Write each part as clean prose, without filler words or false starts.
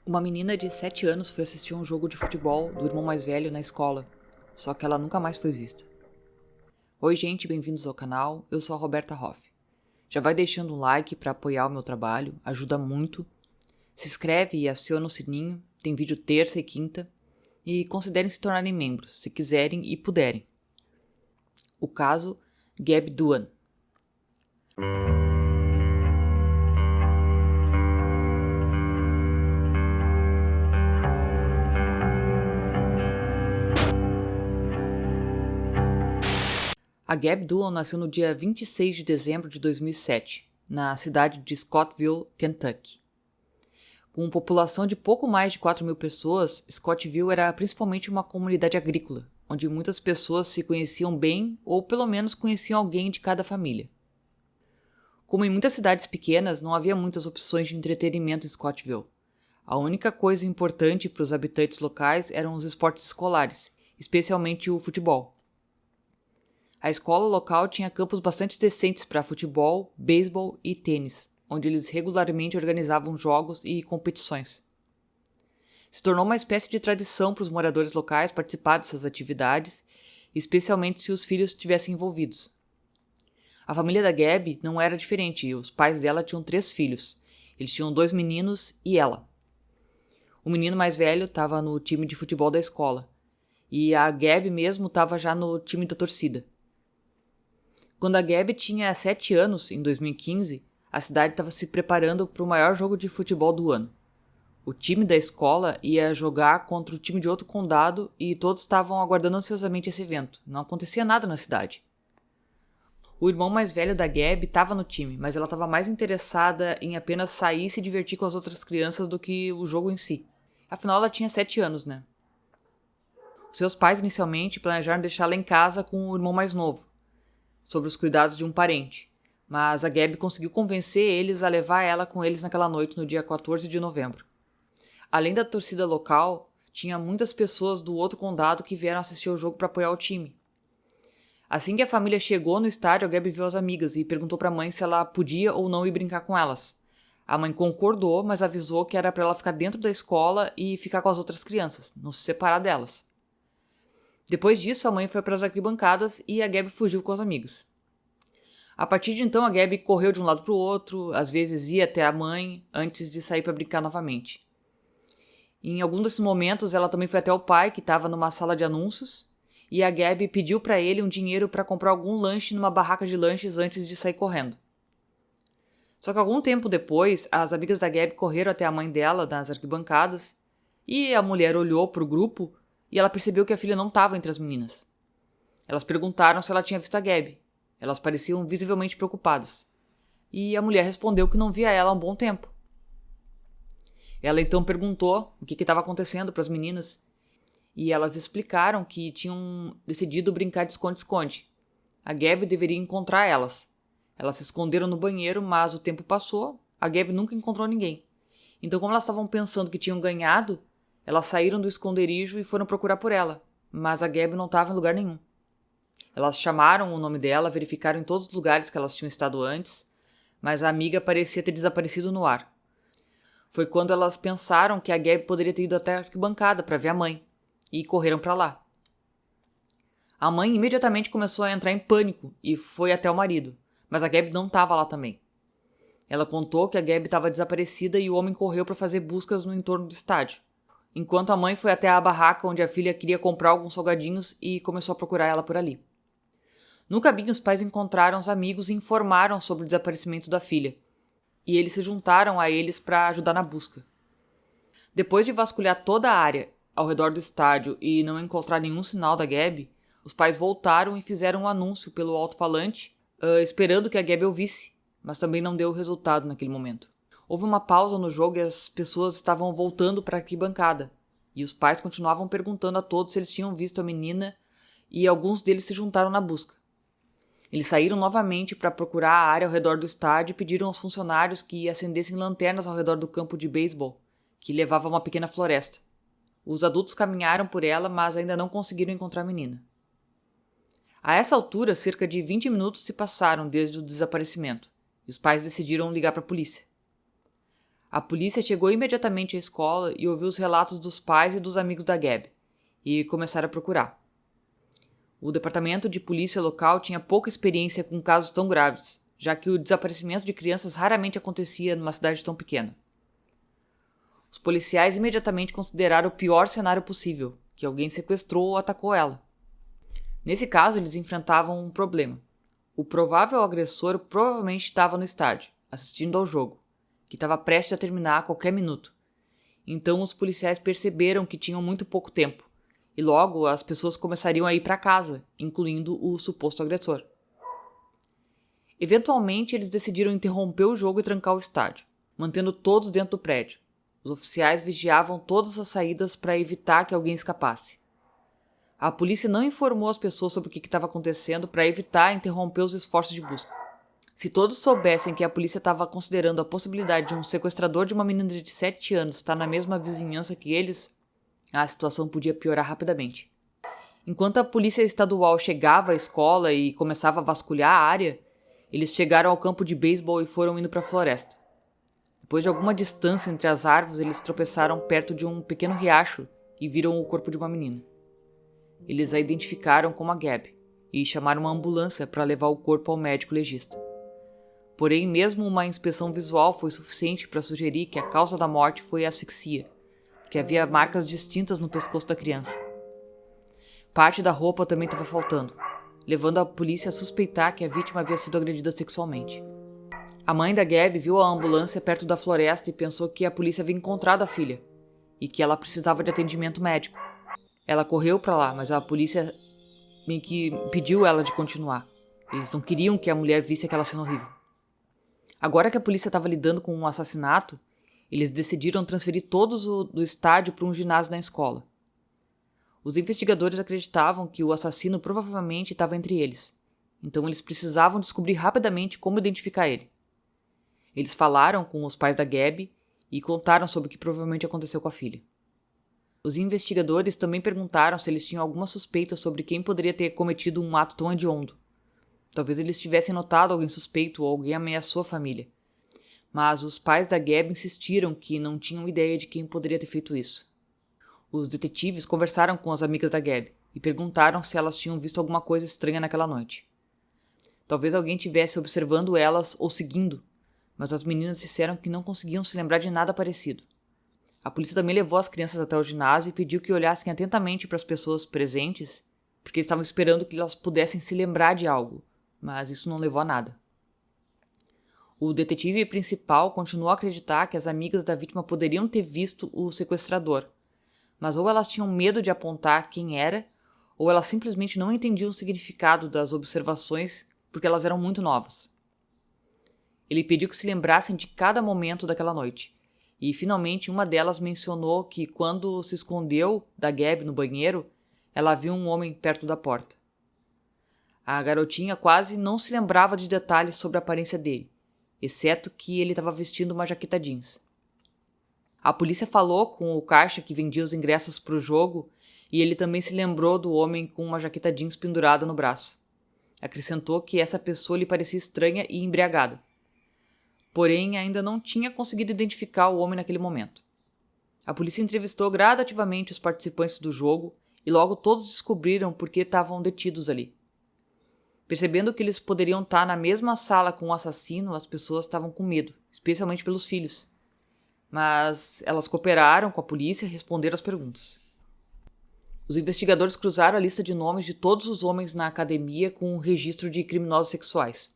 Uma menina de 7 anos foi assistir um jogo de futebol do irmão mais velho na escola, só que ela nunca mais foi vista. Oi gente, bem-vindos ao canal, eu sou a Roberta Hoff. Já vai deixando um like para apoiar o meu trabalho, ajuda muito. Se inscreve e aciona o sininho, tem vídeo terça e quinta. E considerem se tornarem membros, se quiserem e puderem. O caso Gabi Duan. A Gabi Duan nasceu no dia 26 de dezembro de 2007, na cidade de Scottsville, Kentucky. Com população de pouco mais de 4.000 pessoas, Scottsville era principalmente uma comunidade agrícola, onde muitas pessoas se conheciam bem ou pelo menos conheciam alguém de cada família. Como em muitas cidades pequenas, não havia muitas opções de entretenimento em Scottsville. A única coisa importante para os habitantes locais eram os esportes escolares, especialmente o futebol. A escola local tinha campos bastante decentes para futebol, beisebol e tênis, onde eles regularmente organizavam jogos e competições. Se tornou uma espécie de tradição para os moradores locais participar dessas atividades, especialmente se os filhos estivessem envolvidos. A família da Gabi não era diferente, os pais dela tinham 3 filhos. Eles tinham 2 meninos e ela. O menino mais velho estava no time de futebol da escola, e a Gabi mesmo estava já no time da torcida. Quando a Gabi tinha 7 anos, em 2015, a cidade estava se preparando para o maior jogo de futebol do ano. O time da escola ia jogar contra o time de outro condado e todos estavam aguardando ansiosamente esse evento. Não acontecia nada na cidade. O irmão mais velho da Gabi estava no time, mas ela estava mais interessada em apenas sair e se divertir com as outras crianças do que o jogo em si. Afinal, ela tinha 7 anos, né? Seus pais inicialmente planejaram deixá-la em casa com o irmão mais novo, sob os cuidados de um parente, mas a Gabi conseguiu convencer eles a levar ela com eles naquela noite no dia 14 de novembro. Além da torcida local, tinha muitas pessoas do outro condado que vieram assistir ao jogo para apoiar o time. Assim que a família chegou no estádio, a Gabi viu as amigas e perguntou para a mãe se ela podia ou não ir brincar com elas. A mãe concordou, mas avisou que era para ela ficar dentro da escola e ficar com as outras crianças, não se separar delas. Depois disso, a mãe foi para as arquibancadas e a Gabi fugiu com as amigas. A partir de então, a Gabi correu de um lado para o outro, às vezes ia até a mãe, antes de sair para brincar novamente. Em algum desses momentos, ela também foi até o pai, que estava numa sala de anúncios, e a Gabi pediu para ele um dinheiro para comprar algum lanche numa barraca de lanches antes de sair correndo. Só que algum tempo depois, as amigas da Gabi correram até a mãe dela, nas arquibancadas, e a mulher olhou para o grupo e ela percebeu que a filha não estava entre as meninas. Elas perguntaram se ela tinha visto a Gabi. Elas pareciam visivelmente preocupadas. E a mulher respondeu que não via ela há um bom tempo. Ela então perguntou o que estava acontecendo para as meninas. E elas explicaram que tinham decidido brincar de esconde-esconde. A Gabi deveria encontrar elas. Elas se esconderam no banheiro, mas o tempo passou, a Gabi nunca encontrou ninguém. Então, como elas estavam pensando que tinham ganhado, elas saíram do esconderijo e foram procurar por ela, mas a Gabi não estava em lugar nenhum. Elas chamaram o nome dela, verificaram em todos os lugares que elas tinham estado antes, mas a amiga parecia ter desaparecido no ar. Foi quando elas pensaram que a Gabi poderia ter ido até a arquibancada para ver a mãe, e correram para lá. A mãe imediatamente começou a entrar em pânico e foi até o marido, mas a Gabi não estava lá também. Ela contou que a Gabi estava desaparecida e o homem correu para fazer buscas no entorno do estádio, enquanto a mãe foi até a barraca onde a filha queria comprar alguns salgadinhos e começou a procurar ela por ali. No caminho, os pais encontraram os amigos e informaram sobre o desaparecimento da filha, e eles se juntaram a eles para ajudar na busca. Depois de vasculhar toda a área ao redor do estádio e não encontrar nenhum sinal da Gabi, os pais voltaram e fizeram um anúncio pelo alto-falante, esperando que a Gabi ouvisse, mas também não deu resultado naquele momento. Houve uma pausa no jogo e as pessoas estavam voltando para a arquibancada, e os pais continuavam perguntando a todos se eles tinham visto a menina, e alguns deles se juntaram na busca. Eles saíram novamente para procurar a área ao redor do estádio e pediram aos funcionários que acendessem lanternas ao redor do campo de beisebol, que levava a uma pequena floresta. Os adultos caminharam por ela, mas ainda não conseguiram encontrar a menina. A essa altura, cerca de 20 minutos se passaram desde o desaparecimento, e os pais decidiram ligar para a polícia. A polícia chegou imediatamente à escola e ouviu os relatos dos pais e dos amigos da Gab, e começaram a procurar. O departamento de polícia local tinha pouca experiência com casos tão graves, já que o desaparecimento de crianças raramente acontecia numa cidade tão pequena. Os policiais imediatamente consideraram o pior cenário possível, que alguém sequestrou ou atacou ela. Nesse caso, eles enfrentavam um problema. O provável agressor provavelmente estava no estádio, assistindo ao jogo, que estava prestes a terminar a qualquer minuto. Então os policiais perceberam que tinham muito pouco tempo, e logo as pessoas começariam a ir para casa, incluindo o suposto agressor. Eventualmente, eles decidiram interromper o jogo e trancar o estádio, mantendo todos dentro do prédio. Os oficiais vigiavam todas as saídas para evitar que alguém escapasse. A polícia não informou as pessoas sobre o que estava acontecendo para evitar interromper os esforços de busca. Se todos soubessem que a polícia estava considerando a possibilidade de um sequestrador de uma menina de 7 anos estar na mesma vizinhança que eles, a situação podia piorar rapidamente. Enquanto a polícia estadual chegava à escola e começava a vasculhar a área, eles chegaram ao campo de beisebol e foram indo para a floresta. Depois de alguma distância entre as árvores, eles tropeçaram perto de um pequeno riacho e viram o corpo de uma menina. Eles a identificaram como a Gab e chamaram uma ambulância para levar o corpo ao médico legista. Porém, mesmo uma inspeção visual foi suficiente para sugerir que a causa da morte foi asfixia, porque havia marcas distintas no pescoço da criança. Parte da roupa também estava faltando, levando a polícia a suspeitar que a vítima havia sido agredida sexualmente. A mãe da Gab viu a ambulância perto da floresta e pensou que a polícia havia encontrado a filha e que ela precisava de atendimento médico. Ela correu para lá, mas a polícia meio que impediu ela de continuar. Eles não queriam que a mulher visse aquela cena horrível. Agora que a polícia estava lidando com um assassinato, eles decidiram transferir todos do estádio para um ginásio na escola. Os investigadores acreditavam que o assassino provavelmente estava entre eles, então eles precisavam descobrir rapidamente como identificar ele. Eles falaram com os pais da Gab e contaram sobre o que provavelmente aconteceu com a filha. Os investigadores também perguntaram se eles tinham alguma suspeita sobre quem poderia ter cometido um ato tão hediondo. Talvez eles tivessem notado alguém suspeito ou alguém ameaçou a família. Mas os pais da Gab insistiram que não tinham ideia de quem poderia ter feito isso. Os detetives conversaram com as amigas da Gab e perguntaram se elas tinham visto alguma coisa estranha naquela noite. Talvez alguém estivesse observando elas ou seguindo, mas as meninas disseram que não conseguiam se lembrar de nada parecido. A polícia também levou as crianças até o ginásio e pediu que olhassem atentamente para as pessoas presentes, porque eles estavam esperando que elas pudessem se lembrar de algo, mas isso não levou a nada. O detetive principal continuou a acreditar que as amigas da vítima poderiam ter visto o sequestrador, mas ou elas tinham medo de apontar quem era, ou elas simplesmente não entendiam o significado das observações porque elas eram muito novas. Ele pediu que se lembrassem de cada momento daquela noite, e finalmente uma delas mencionou que quando se escondeu da Gab no banheiro, ela viu um homem perto da porta. A garotinha quase não se lembrava de detalhes sobre a aparência dele, exceto que ele estava vestindo uma jaqueta jeans. A polícia falou com o caixa que vendia os ingressos para o jogo e ele também se lembrou do homem com uma jaqueta jeans pendurada no braço. Acrescentou que essa pessoa lhe parecia estranha e embriagada. Porém, ainda não tinha conseguido identificar o homem naquele momento. A polícia entrevistou gradativamente os participantes do jogo e logo todos descobriram por que estavam detidos ali. Percebendo que eles poderiam estar na mesma sala com o assassino, as pessoas estavam com medo, especialmente pelos filhos. Mas elas cooperaram com a polícia e responderam às perguntas. Os investigadores cruzaram a lista de nomes de todos os homens na academia com o registro de criminosos sexuais.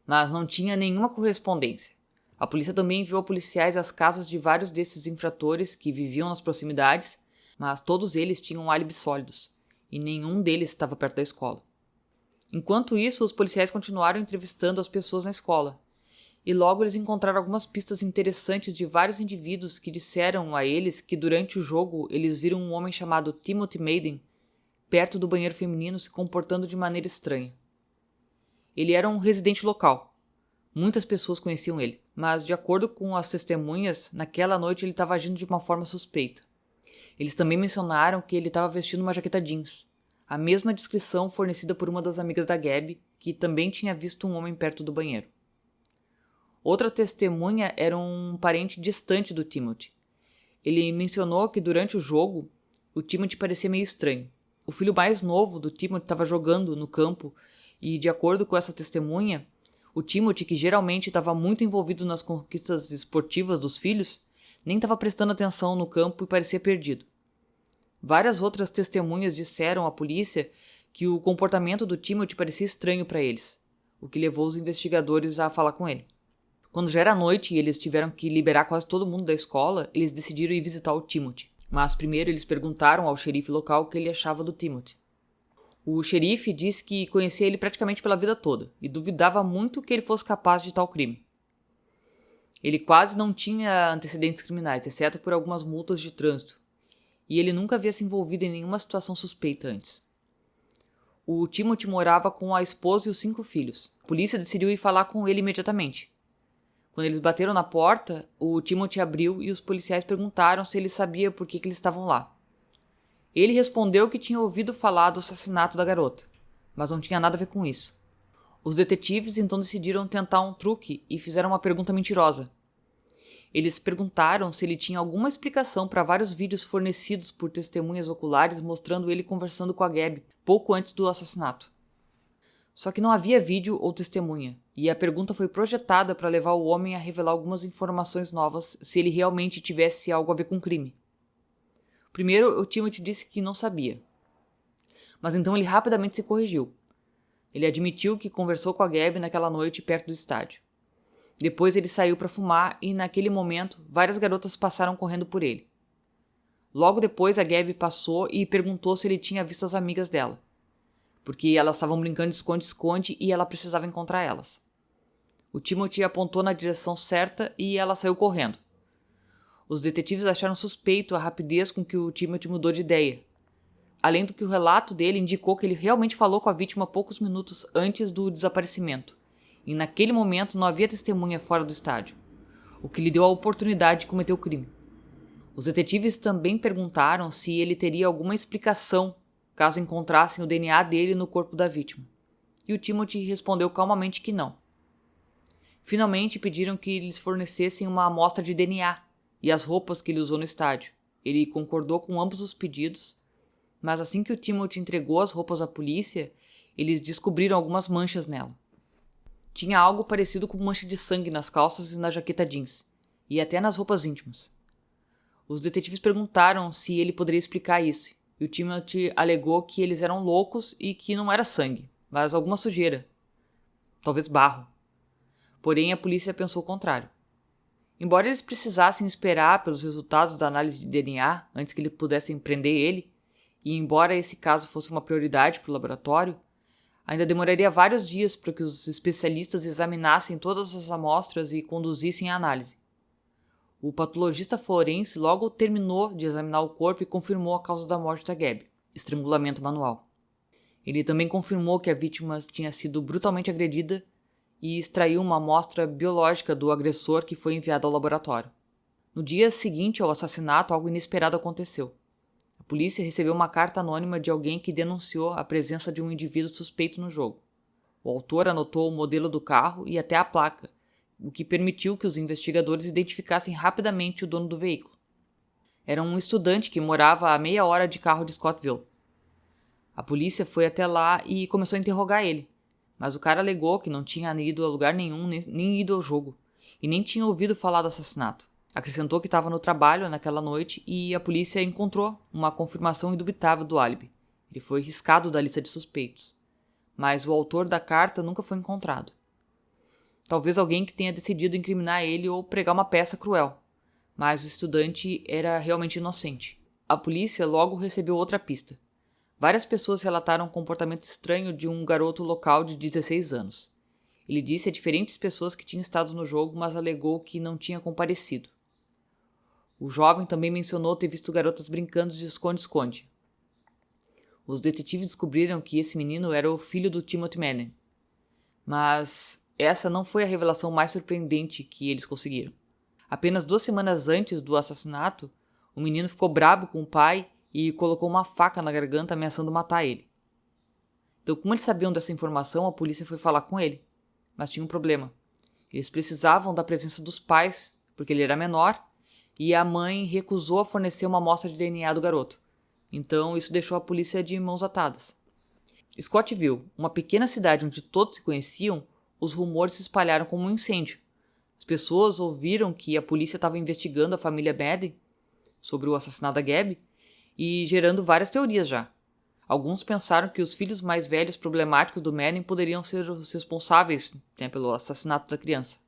Mas não tinha nenhuma correspondência. A polícia também enviou policiais às casas de vários desses infratores que viviam nas proximidades, mas todos eles tinham álibis sólidos, e nenhum deles estava perto da escola. Enquanto isso, os policiais continuaram entrevistando as pessoas na escola, e logo eles encontraram algumas pistas interessantes de vários indivíduos que disseram a eles que durante o jogo eles viram um homem chamado Timothy Maiden perto do banheiro feminino se comportando de maneira estranha. Ele era um residente local. Muitas pessoas conheciam ele, mas de acordo com as testemunhas, naquela noite ele estava agindo de uma forma suspeita. Eles também mencionaram que ele estava vestindo uma jaqueta jeans, a mesma descrição fornecida por uma das amigas da Gab, que também tinha visto um homem perto do banheiro. Outra testemunha era um parente distante do Timothy. Ele mencionou que durante o jogo, o Timothy parecia meio estranho. O filho mais novo do Timothy estava jogando no campo e, de acordo com essa testemunha, o Timothy, que geralmente estava muito envolvido nas conquistas esportivas dos filhos, nem estava prestando atenção no campo e parecia perdido. Várias outras testemunhas disseram à polícia que o comportamento do Timothy parecia estranho para eles, o que levou os investigadores a falar com ele. Quando já era noite e eles tiveram que liberar quase todo mundo da escola, eles decidiram ir visitar o Timothy. Mas primeiro eles perguntaram ao xerife local o que ele achava do Timothy. O xerife disse que conhecia ele praticamente pela vida toda e duvidava muito que ele fosse capaz de tal crime. Ele quase não tinha antecedentes criminais, exceto por algumas multas de trânsito, e ele nunca havia se envolvido em nenhuma situação suspeita antes. O Timothy morava com a esposa e os 5 filhos. A polícia decidiu ir falar com ele imediatamente. Quando eles bateram na porta, o Timothy abriu e os policiais perguntaram se ele sabia por que eles estavam lá. Ele respondeu que tinha ouvido falar do assassinato da garota, mas não tinha nada a ver com isso. Os detetives então decidiram tentar um truque e fizeram uma pergunta mentirosa. Eles perguntaram se ele tinha alguma explicação para vários vídeos fornecidos por testemunhas oculares mostrando ele conversando com a Gabi pouco antes do assassinato. Só que não havia vídeo ou testemunha, e a pergunta foi projetada para levar o homem a revelar algumas informações novas se ele realmente tivesse algo a ver com o crime. Primeiro, o Timothy disse que não sabia. Mas então ele rapidamente se corrigiu. Ele admitiu que conversou com a Gabi naquela noite perto do estádio. Depois ele saiu para fumar e, naquele momento, várias garotas passaram correndo por ele. Logo depois, a Gabi passou e perguntou se ele tinha visto as amigas dela, porque elas estavam brincando de esconde-esconde e ela precisava encontrar elas. O Timothy apontou na direção certa e ela saiu correndo. Os detetives acharam suspeito a rapidez com que o Timothy mudou de ideia, além do que o relato dele indicou que ele realmente falou com a vítima poucos minutos antes do desaparecimento, e naquele momento não havia testemunha fora do estádio, o que lhe deu a oportunidade de cometer o crime. Os detetives também perguntaram se ele teria alguma explicação caso encontrassem o DNA dele no corpo da vítima, e o Timothy respondeu calmamente que não. Finalmente pediram que lhes fornecessem uma amostra de DNA e as roupas que ele usou no estádio. Ele concordou com ambos os pedidos, mas assim que o Timothy entregou as roupas à polícia, eles descobriram algumas manchas nela. Tinha algo parecido com mancha de sangue nas calças e na jaqueta jeans, e até nas roupas íntimas. Os detetives perguntaram se ele poderia explicar isso, e o Timothy alegou que eles eram loucos e que não era sangue, mas alguma sujeira, talvez barro. Porém, a polícia pensou o contrário. Embora eles precisassem esperar pelos resultados da análise de DNA antes que eles pudessem prender ele, e embora esse caso fosse uma prioridade para o laboratório, ainda demoraria vários dias para que os especialistas examinassem todas as amostras e conduzissem a análise. O patologista forense logo terminou de examinar o corpo e confirmou a causa da morte da Gabi, estrangulamento manual. Ele também confirmou que a vítima tinha sido brutalmente agredida e extraiu uma amostra biológica do agressor que foi enviada ao laboratório. No dia seguinte ao assassinato, algo inesperado aconteceu. A polícia recebeu uma carta anônima de alguém que denunciou a presença de um indivíduo suspeito no jogo. O autor anotou o modelo do carro e até a placa, o que permitiu que os investigadores identificassem rapidamente o dono do veículo. Era um estudante que morava a meia hora de carro de Scottville. A polícia foi até lá e começou a interrogar ele, mas o cara alegou que não tinha ido a lugar nenhum, nem ido ao jogo, e nem tinha ouvido falar do assassinato. Acrescentou que estava no trabalho naquela noite e a polícia encontrou uma confirmação indubitável do álibi. Ele foi riscado da lista de suspeitos, mas o autor da carta nunca foi encontrado. Talvez alguém que tenha decidido incriminar ele ou pregar uma peça cruel, mas o estudante era realmente inocente. A polícia logo recebeu outra pista. Várias pessoas relataram um comportamento estranho de um garoto local de 16 anos. Ele disse a diferentes pessoas que tinham estado no jogo, mas alegou que não tinha comparecido. O jovem também mencionou ter visto garotas brincando de esconde-esconde. Os detetives descobriram que esse menino era o filho do Timothy Manning. Mas essa não foi a revelação mais surpreendente que eles conseguiram. Apenas 2 semanas antes do assassinato, o menino ficou brabo com o pai e colocou uma faca na garganta ameaçando matar ele. Então, como eles sabiam dessa informação, a polícia foi falar com ele. Mas tinha um problema. Eles precisavam da presença dos pais, porque ele era menor, e a mãe recusou a fornecer uma amostra de DNA do garoto. Então isso deixou a polícia de mãos atadas. Scottville, uma pequena cidade onde todos se conheciam, os rumores se espalharam como um incêndio. As pessoas ouviram que a polícia estava investigando a família Madden sobre o assassinato da Gabby e gerando várias teorias já. Alguns pensaram que os filhos mais velhos problemáticos do Madden poderiam ser os responsáveis, pelo assassinato da criança,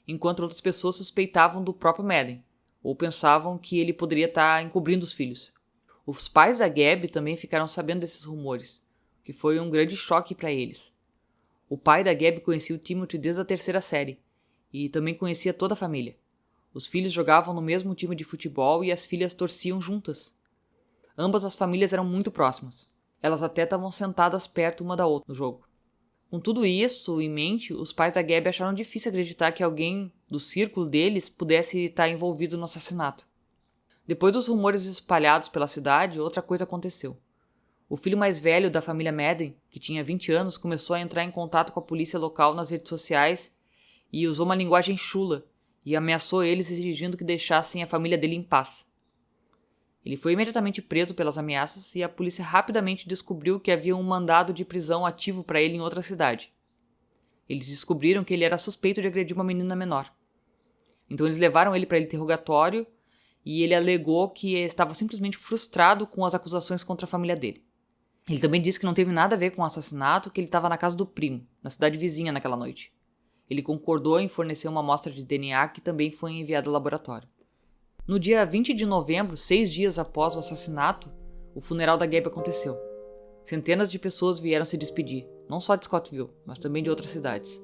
enquanto outras pessoas suspeitavam do próprio Madden, ou pensavam que ele poderia estar encobrindo os filhos. Os pais da Gabby também ficaram sabendo desses rumores, que foi um grande choque para eles. O pai da Gabby conhecia o Timothy desde a 3ª série, e também conhecia toda a família. Os filhos jogavam no mesmo time de futebol e as filhas torciam juntas. Ambas as famílias eram muito próximas. Elas até estavam sentadas perto uma da outra no jogo. Com tudo isso em mente, os pais da Gabby acharam difícil acreditar que alguém do círculo deles pudesse estar envolvido no assassinato. Depois dos rumores espalhados pela cidade, outra coisa aconteceu. O filho mais velho da família Madden, que tinha 20 anos, começou a entrar em contato com a polícia local nas redes sociais e usou uma linguagem chula e ameaçou eles exigindo que deixassem a família dele em paz. Ele foi imediatamente preso pelas ameaças e a polícia rapidamente descobriu que havia um mandado de prisão ativo para ele em outra cidade. Eles descobriram que ele era suspeito de agredir uma menina menor. Então eles levaram ele para interrogatório e ele alegou que estava simplesmente frustrado com as acusações contra a família dele. Ele também disse que não teve nada a ver com o assassinato, que ele estava na casa do primo, na cidade vizinha naquela noite. Ele concordou em fornecer uma amostra de DNA que também foi enviada ao laboratório. No dia 20 de novembro, 6 dias após o assassinato, o funeral da Gabby aconteceu. Centenas de pessoas vieram se despedir, não só de Scottville, mas também de outras cidades.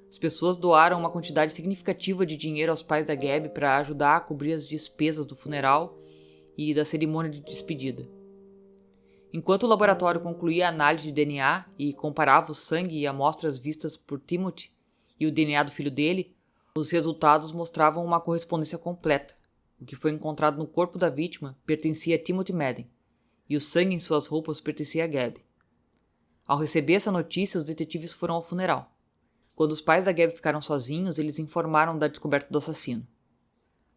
As pessoas doaram uma quantidade significativa de dinheiro aos pais da Gabby para ajudar a cobrir as despesas do funeral e da cerimônia de despedida. Enquanto o laboratório concluía a análise de DNA e comparava o sangue e amostras vistas por Timothy e o DNA do filho dele, os resultados mostravam uma correspondência completa. O que foi encontrado no corpo da vítima pertencia a Timothy Madden, e o sangue em suas roupas pertencia a Gabby. Ao receber essa notícia, os detetives foram ao funeral. Quando os pais da Gabby ficaram sozinhos, eles informaram da descoberta do assassino.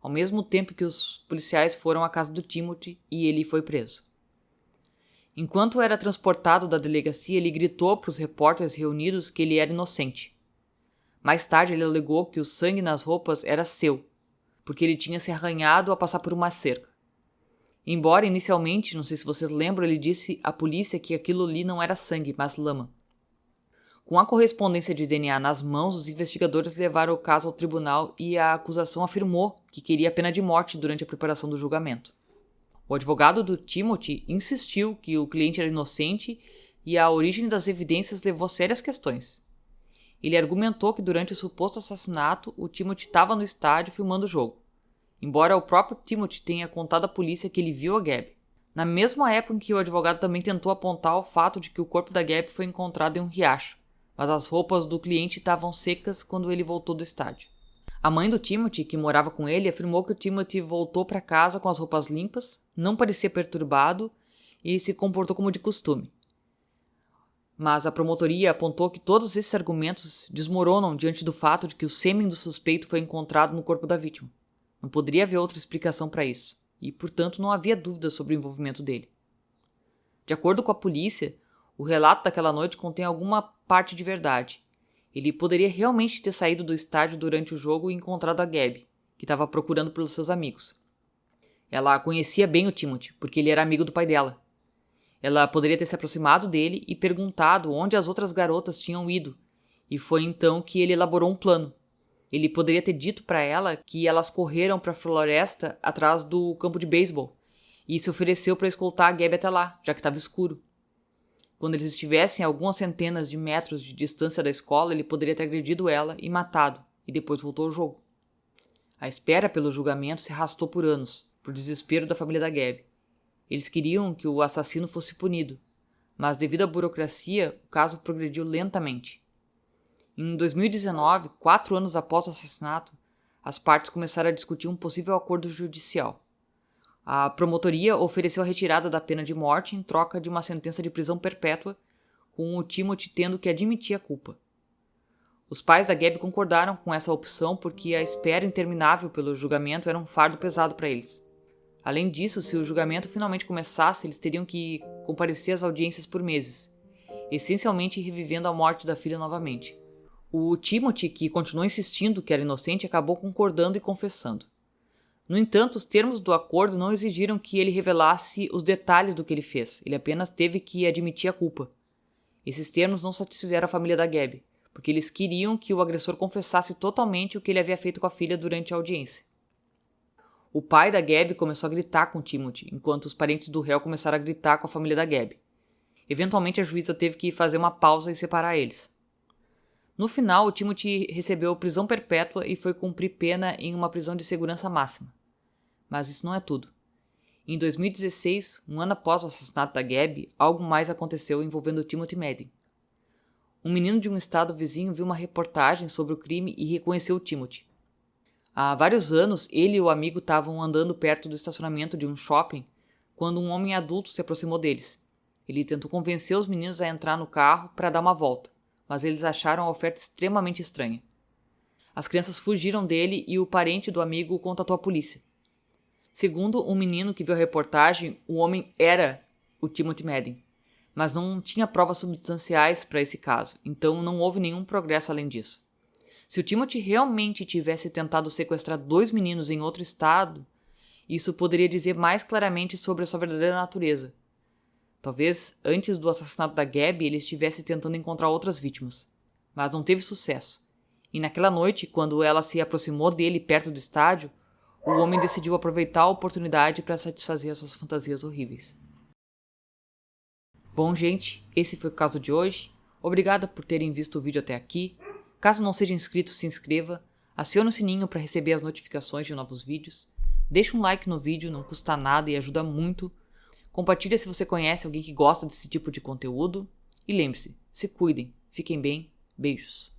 Ao mesmo tempo que os policiais foram à casa do Timothy e ele foi preso. Enquanto era transportado da delegacia, ele gritou para os repórteres reunidos que ele era inocente. Mais tarde, ele alegou que o sangue nas roupas era seu, porque ele tinha se arranhado ao passar por uma cerca. Embora inicialmente, não sei se vocês lembram, ele disse à polícia que aquilo ali não era sangue, mas lama. Com a correspondência de DNA nas mãos, os investigadores levaram o caso ao tribunal e a acusação afirmou que queria a pena de morte durante a preparação do julgamento. O advogado do Timothy insistiu que o cliente era inocente e a origem das evidências levou a sérias questões. Ele argumentou que durante o suposto assassinato, o Timothy estava no estádio filmando o jogo, embora o próprio Timothy tenha contado à polícia que ele viu a Gabby. Na mesma época em que o advogado também tentou apontar o fato de que o corpo da Gabby foi encontrado em um riacho, mas as roupas do cliente estavam secas quando ele voltou do estádio. A mãe do Timothy, que morava com ele, afirmou que o Timothy voltou para casa com as roupas limpas, não parecia perturbado e se comportou como de costume. Mas a promotoria apontou que todos esses argumentos desmoronam diante do fato de que o sêmen do suspeito foi encontrado no corpo da vítima. Não poderia haver outra explicação para isso, e, portanto, não havia dúvida sobre o envolvimento dele. De acordo com a polícia, o relato daquela noite contém alguma parte de verdade. Ele poderia realmente ter saído do estádio durante o jogo e encontrado a Gabby, que estava procurando pelos seus amigos. Ela conhecia bem o Timothy, porque ele era amigo do pai dela. Ela poderia ter se aproximado dele e perguntado onde as outras garotas tinham ido, e foi então que ele elaborou um plano. Ele poderia ter dito para ela que elas correram para a floresta atrás do campo de beisebol e se ofereceu para escoltar a Gabby até lá, já que estava escuro. Quando eles estivessem a algumas centenas de metros de distância da escola, ele poderia ter agredido ela e matado, e depois voltou ao jogo. A espera pelo julgamento se arrastou por anos, por desespero da família da Gabby. Eles queriam que o assassino fosse punido, mas devido à burocracia, o caso progrediu lentamente. Em 2019, 4 anos após o assassinato, as partes começaram a discutir um possível acordo judicial. A promotoria ofereceu a retirada da pena de morte em troca de uma sentença de prisão perpétua, com o Timothy tendo que admitir a culpa. Os pais da Gabby concordaram com essa opção porque a espera interminável pelo julgamento era um fardo pesado para eles. Além disso, se o julgamento finalmente começasse, eles teriam que comparecer às audiências por meses, essencialmente revivendo a morte da filha novamente. O Timothy, que continuou insistindo que era inocente, acabou concordando e confessando. No entanto, os termos do acordo não exigiram que ele revelasse os detalhes do que ele fez, ele apenas teve que admitir a culpa. Esses termos não satisfizeram a família da Gabby, porque eles queriam que o agressor confessasse totalmente o que ele havia feito com a filha durante a audiência. O pai da Gabby começou a gritar com Timothy, enquanto os parentes do réu começaram a gritar com a família da Gabby. Eventualmente, a juíza teve que fazer uma pausa e separar eles. No final, o Timothy recebeu prisão perpétua e foi cumprir pena em uma prisão de segurança máxima. Mas isso não é tudo. Em 2016, um ano após o assassinato da Gabby, algo mais aconteceu envolvendo Timothy Madden. Um menino de um estado vizinho viu uma reportagem sobre o crime e reconheceu o Timothy. Há vários anos, ele e o amigo estavam andando perto do estacionamento de um shopping quando um homem adulto se aproximou deles. Ele tentou convencer os meninos a entrar no carro para dar uma volta, mas eles acharam a oferta extremamente estranha. As crianças fugiram dele e o parente do amigo contatou a polícia. Segundo um menino que viu a reportagem, o homem era o Timothy Madden, mas não tinha provas substanciais para esse caso, então não houve nenhum progresso além disso. Se o Timothy realmente tivesse tentado sequestrar 2 meninos em outro estado, isso poderia dizer mais claramente sobre a sua verdadeira natureza. Talvez, antes do assassinato da Gabby, ele estivesse tentando encontrar outras vítimas, mas não teve sucesso. E naquela noite, quando ela se aproximou dele perto do estádio, o homem decidiu aproveitar a oportunidade para satisfazer as suas fantasias horríveis. Bom, gente, esse foi o caso de hoje. Obrigada por terem visto o vídeo até aqui. Caso não seja inscrito, se inscreva. Acione o sininho para receber as notificações de novos vídeos. Deixe um like no vídeo, não custa nada e ajuda muito. Compartilhe se você conhece alguém que gosta desse tipo de conteúdo. E lembre-se, se cuidem, fiquem bem, beijos.